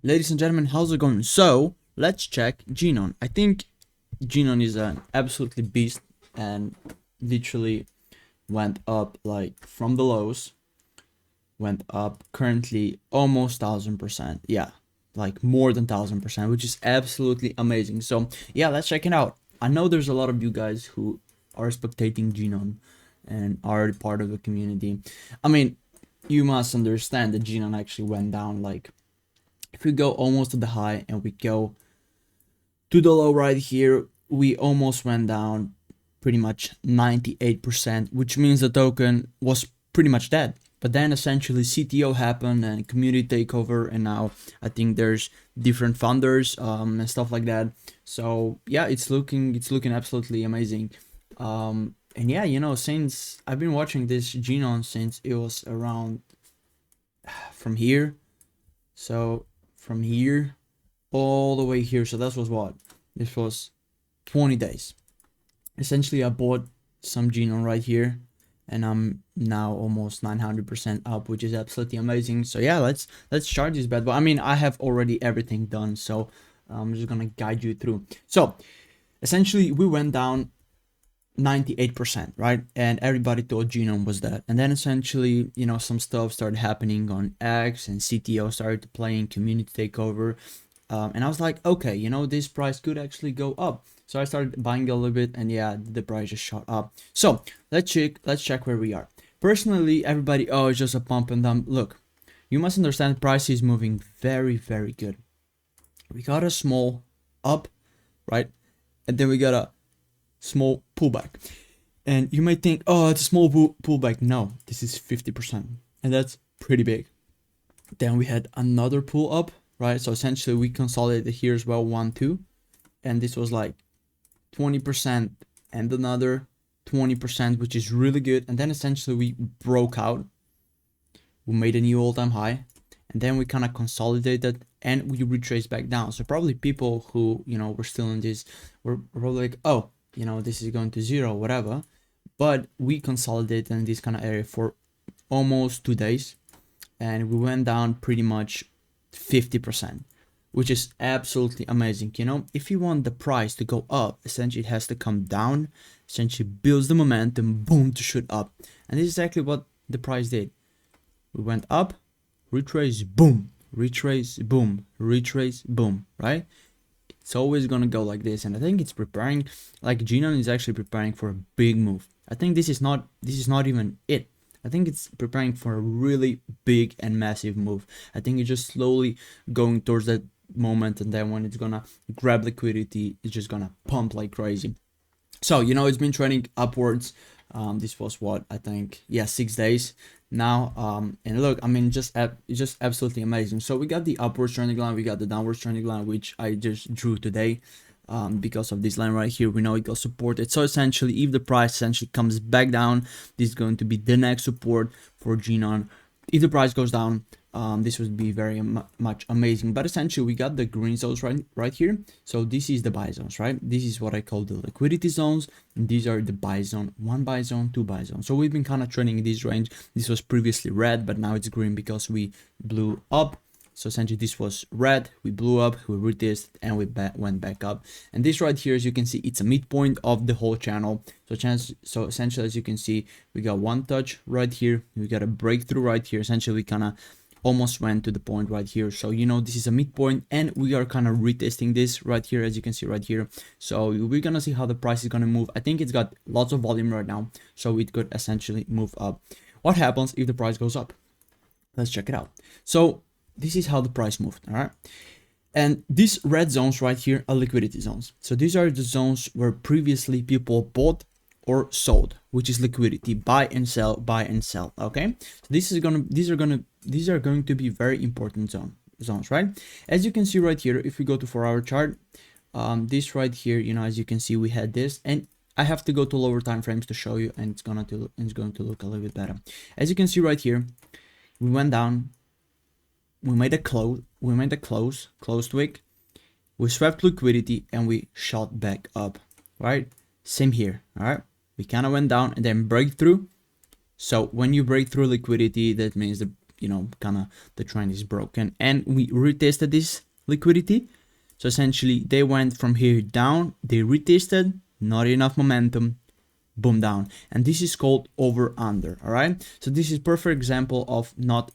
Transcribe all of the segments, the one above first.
Ladies and gentlemen, how's it going? So let's check Gnon. I think Gnon is an absolutely beast and literally went up like from the lows, went up currently almost 1000%. Yeah, like more than 1000%, which is absolutely amazing. So yeah, let's check it out. I know there's a lot of you guys who are spectating Gnon and are part of the community. I mean, you must understand that Gnon actually went down. Like, if we go almost to the high and we go to the low right here, we almost went down pretty much 98%, which means the token was pretty much dead. But then essentially CTO happened and community takeover, and now I think there's different founders and stuff like that. So yeah, it's looking absolutely amazing. And yeah, you know, since I've been watching this Gnon since it was around from here. So from here all the way here, so that was what, this was 20 days. Essentially I bought some Gnon right here and I'm now almost 900% up, which is absolutely amazing. So yeah, let's start this bad boy. I mean, I have already everything done, so I'm just gonna guide you through. So essentially we went down 98%, right? And everybody thought Gnon was dead. And then essentially, you know, some stuff started happening on X and CTO started playing community takeover. And I was like, okay, you know, this price could actually go up. So I started buying a little bit and yeah, the price just shot up. So let's check where we are. Personally, everybody, oh, it's just a pump and dump. Look, you must understand price is moving very, very good. We got a small up, right? And then we got a small pullback. And you might think, oh, it's a small pullback. No, this is 50%. And that's pretty big. Then we had another pull up, right? So essentially we consolidated here as well, 1, 2. And this was like 20% and another 20%, which is really good. And then essentially we broke out. We made a new all-time high. And then we kind of consolidated and we retraced back down. So probably people who, you know, were still in this were probably like, oh, you know, this is going to zero, whatever. But we consolidated in this kind of area for almost 2 days. And we went down pretty much 50%, which is absolutely amazing. You know, if you want the price to go up, essentially it has to come down, essentially builds the momentum, boom, to shoot up. And this is exactly what the price did. We went up, retrace, boom, retrace, boom, retrace, boom, right? It's always gonna go like this, and I think it's preparing, like Gnon is actually preparing for a big move. I think this is not even it. I think it's preparing for a really big and massive move. I think it's just slowly going towards that moment, and then when it's gonna grab liquidity, it's just gonna pump like crazy. So, you know, it's been trending upwards. This was what, I think, yeah, 6 days now. And look, I mean, it's just absolutely amazing. So we got the upwards trending line, we got the downwards trending line, which I just drew today. Because of this line right here, we know it got supported. So essentially, if the price essentially comes back down, this is going to be the next support for Gnon. If the price goes down, this would be very much amazing. But essentially we got the green zones right here. So this is the buy zones, right? This is what I call the liquidity zones, and these are the buy zone, 1 buy zone, 2 buy zone. So we've been kind of trending in this range. This was previously red, but now it's green because we blew up. So essentially this was red, we blew up, we retested, and we went back up. And this right here, as you can see, it's a midpoint of the whole channel. So essentially, as you can see, we got one touch right here, we got a breakthrough right here. Essentially we kind of almost went to the point right here. So, you know, this is a midpoint and we are kind of retesting this right here, as you can see right here. So we're gonna see how the price is gonna move. I think it's got lots of volume right now, so it could essentially move up. What happens if the price goes up? Let's check it out. So this is how the price moved, all right? And these red zones right here are liquidity zones. So these are the zones where previously people bought or sold, which is liquidity, buy and sell, okay? So these are going to be very important zones, right? As you can see right here, if we go to 4-hour chart, this right here, you know, as you can see, we had this, and I have to go to lower time frames to show you, and it's going to look a little bit better. As you can see right here, we went down, we made a close wick, we swept liquidity, and we shot back up, right? Same here, all right? We kind of went down and then breakthrough. So when you break through liquidity, that means the you know, kind of the trend is broken. And we retested this liquidity. So essentially they went from here down, they retested, not enough momentum, boom, down. And this is called over under. All right, so this is perfect example of not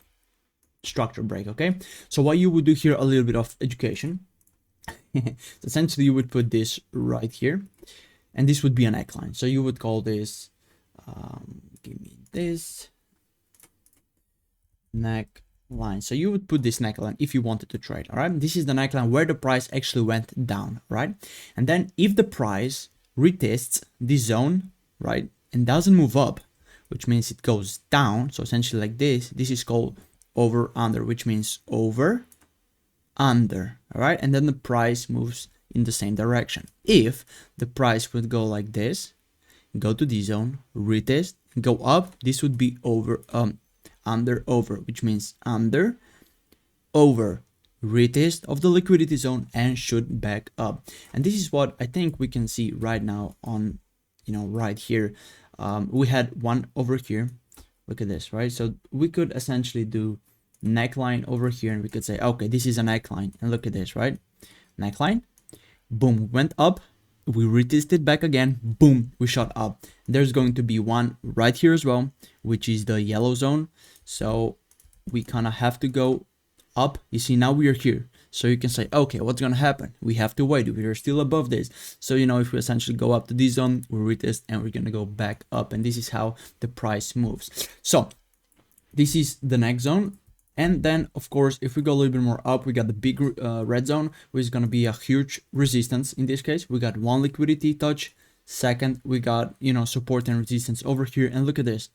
structure break. Okay, so what you would do here, a little bit of education. So essentially you would put this right here, and this would be a neckline. So you would call this give me this neckline. So you would put this neckline if you wanted to trade. All right, this is the neckline where the price actually went down, right? And then if the price retests this zone, right, and doesn't move up, which means it goes down, so essentially like this is called over under, which means over under. All right, and then the price moves in the same direction. If the price would go like this, go to this zone, retest, go up, this would be over under over, which means under over, retest of the liquidity zone, and should back up. And this is what I think we can see right now on, you know, right here. We had one over here. Look at this, right? So we could essentially do neckline over here, and we could say, okay, this is a neckline, and look at this, right? Neckline, boom, went up, we retested back again, boom, we shot up. There's going to be one right here as well, which is the yellow zone. So we kind of have to go up. You see, now we are here. So you can say, okay, what's going to happen? We have to wait. We are still above this. So, you know, if we essentially go up to this zone, we retest, and we're going to go back up. And this is how the price moves. So this is the next zone. And then, of course, if we go a little bit more up, we got the big red zone, which is going to be a huge resistance. In this case, we got one liquidity touch. Second, we got, you know, support and resistance over here. And look at this.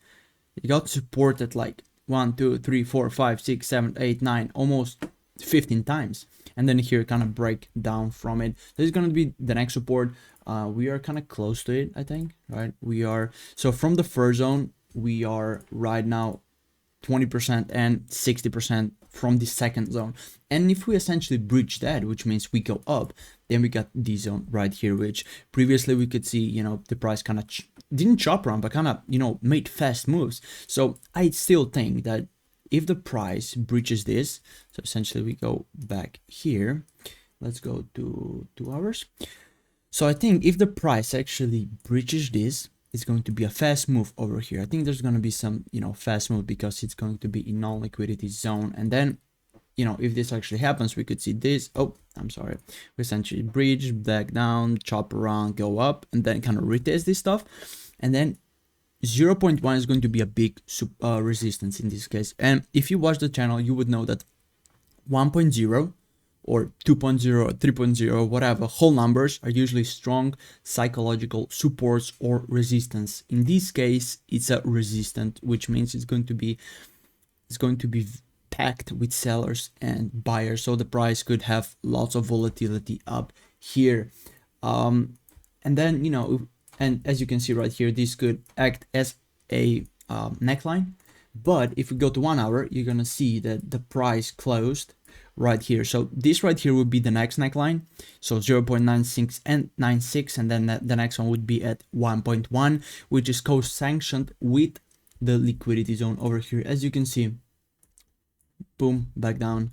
You got support at like 1, 2, 3, 4, 5, 6, 7, 8, 9, almost 15 times. And then here kind of break down from it. This is going to be the next support. We are kind of close to it, I think, right? We are, so from the first zone, we are right now 20% and 60% from the second zone. And if we essentially breach that, which means we go up, then we got this zone right here, which previously we could see, you know, the price kind of didn't chop around, but kind of, you know, made fast moves. So I still think that if the price breaches this, so essentially we go back here, let's go to 2 hours. So I think if the price actually breaches this, it's going to be a fast move over here. I think there's going to be some, you know, fast move because it's going to be in non-liquidity zone. And then, you know, if this actually happens, we could see this. Oh, I'm sorry. We essentially breach, back down, chop around, go up, and then kind of retest this stuff. And then 0.1 is going to be a big resistance in this case. And if you watch the channel, you would know that 1.0 or 2.0 or 3.0, whatever, whole numbers are usually strong psychological supports or resistance. In this case, it's a resistant, which means it's going to be packed with sellers and buyers. So the price could have lots of volatility up here. And then, you know, and as you can see right here, this could act as a neckline. But if we go to 1 hour, you're going to see that the price closed right here. So this right here would be the next neckline. So 0.96 and 96, and then the next one would be at 1.1, which is co-sanctioned with the liquidity zone over here. As you can see, boom, back down,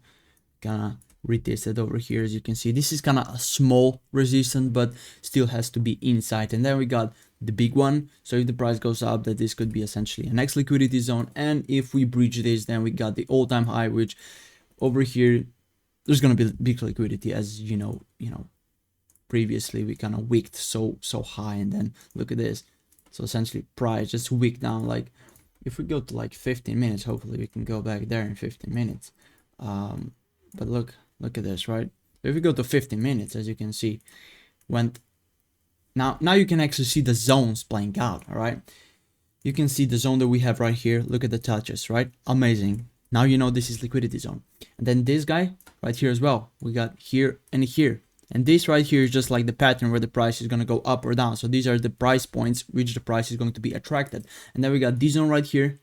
gonna retest it over here. As you can see, this is kind of a small resistance, but still has to be inside. And then we got the big one. So if the price goes up, that this could be essentially a next liquidity zone. And if we breach this, then we got the all-time high, which over here there's going to be big liquidity. As you know, previously we kind of wicked so high, and then look at this. So essentially price just wicked down. Like if we go to like 15 minutes, hopefully we can go back there in 15 minutes. But look at this, right? If we go to 15 minutes, as you can see, went now you can actually see the zones playing out. All right, you can see the zone that we have right here. Look at the touches, right? Amazing. Now you know this is liquidity zone. And then this guy right here as well. We got here and here. And this right here is just like the pattern where the price is going to go up or down. So these are the price points which the price is going to be attracted. And then we got this zone right here.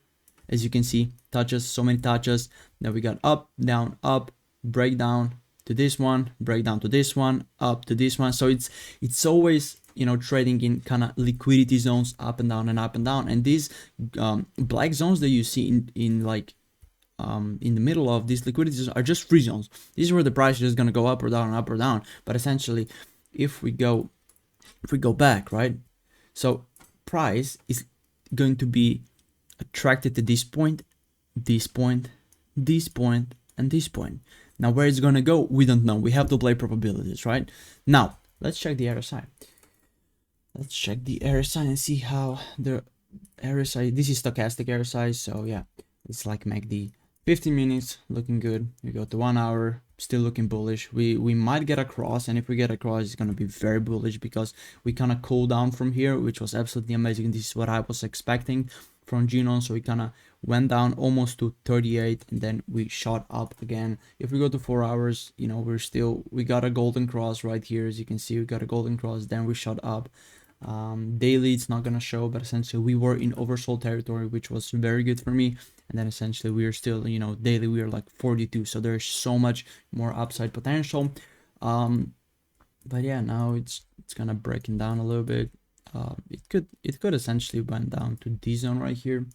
As you can see, touches, so many touches. Then we got up, down, break down to this one, break down to this one, up to this one. So it's always, you know, trading in kind of liquidity zones, up and down and up and down. And these black zones that you see in like in the middle of these liquidities are just free zones. This is where the price is just gonna go up or down, up or down. But essentially, if we go back, right? So price is going to be attracted to this point, this point, this point, and this point. Now where it's gonna go, we don't know. We have to play probabilities, right? Now let's check the RSI. Let's check the RSI and see how the RSI. This is stochastic RSI, so yeah, it's like MACD. 15 minutes looking good. We go to 1 hour, still looking bullish. We might get across, and if we get across, it's gonna be very bullish because we kind of cool down from here, which was absolutely amazing. This is what I was expecting from Gnon. So we kind of went down almost to 38, and then we shot up again. If we go to 4 hours, you know, we got a golden cross right here. As you can see, we got a golden cross, then we shot up. Daily it's not gonna show, but essentially we were in oversold territory, which was very good for me. And then essentially we are still, you know, daily we are like 42, so there's so much more upside potential. But yeah, now it's kind of breaking down a little bit. It could essentially went down to this zone right here.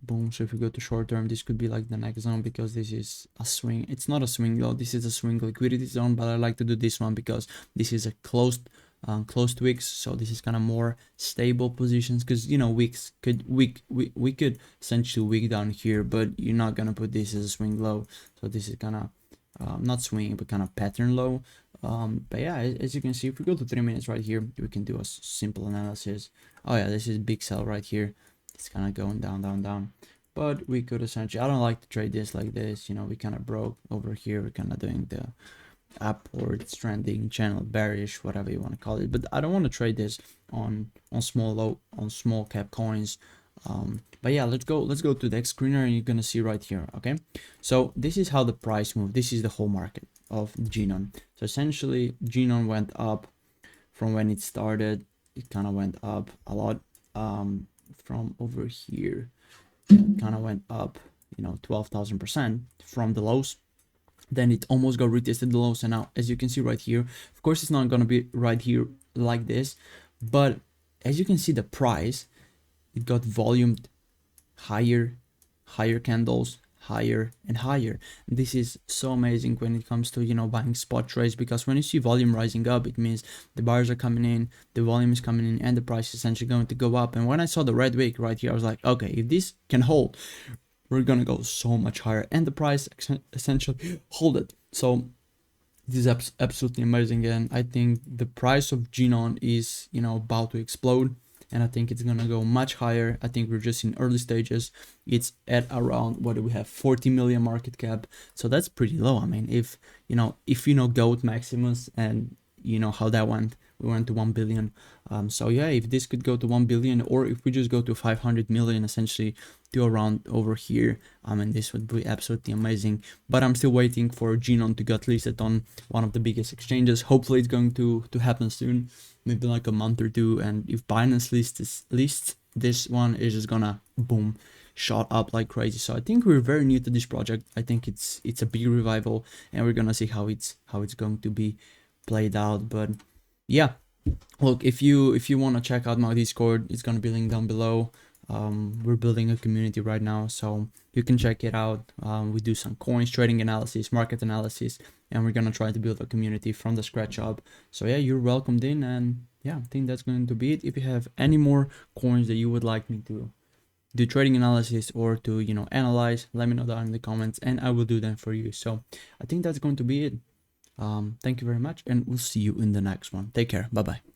Boom. So if we go to short term, this could be like the next zone, because this is a swing. It's not a swing though, this is a swing liquidity zone, but I like to do this one because this is a closed wicks, so this is kind of more stable positions, because you know wicks could we could essentially wick down here, but you're not gonna put this as a swing low. So this is kind of not swing, but kind of pattern low. But yeah, as you can see, if we go to 3 minutes right here, we can do a simple analysis. Oh yeah, this is big sell right here. It's kind of going down, down, down. But we could essentially, I don't like to trade this like this, you know, we kind of broke over here. We're kind of doing the upwards trending channel, bearish, whatever you want to call it. But I don't want to trade this on small cap coins. But yeah, let's go to the X screener, and you're gonna see right here. Okay, so this is how the price moved. This is the whole market of Gnon. So essentially Gnon went up from when it started. It kind of went up a lot. From over here, kind of went up, you know, 12,000% from the lows. Then it almost got retested the lows, and now as you can see right here, of course it's not gonna be right here like this, but as you can see, the price, it got volumed higher candles, higher and higher. And this is so amazing when it comes to, you know, buying spot trades, because when you see volume rising up, it means the buyers are coming in, the volume is coming in, and the price is essentially going to go up. And when I saw the red wick right here, I was like, okay, if this can hold, we're gonna go so much higher, and the price essentially hold it. So this is absolutely amazing, and I think the price of Gnon is, you know, about to explode, and I think it's gonna go much higher. I think we're just in early stages. It's at around, what do we have, 40 million market cap, so that's pretty low. I mean, if you know GOAT Maximus, and you know how that went, we went to 1 billion. So yeah, if this could go to 1 billion, or if we just go to 500 million, essentially to around over here, I mean, this would be absolutely amazing. But I'm still waiting for Gnon to get listed on one of the biggest exchanges. Hopefully it's going to happen soon, maybe like a month or two. And if Binance lists this one, is just gonna boom, shot up like crazy. So I think we're very new to this project. I think it's a big revival, and we're gonna see how it's going to be played out. But yeah, look, if you want to check out my Discord, it's gonna be linked down below. We're building a community right now, so you can check it out. We do some coins, trading analysis, market analysis, and we're gonna try to build a community from the scratch up. So yeah, you're welcomed in, and yeah, I think that's going to be it. If you have any more coins that you would like me to do trading analysis or to, you know, analyze, let me know down in the comments, and I will do them for you. So I think that's going to be it. Thank you very much, and we'll see you in the next one. Take care. Bye bye.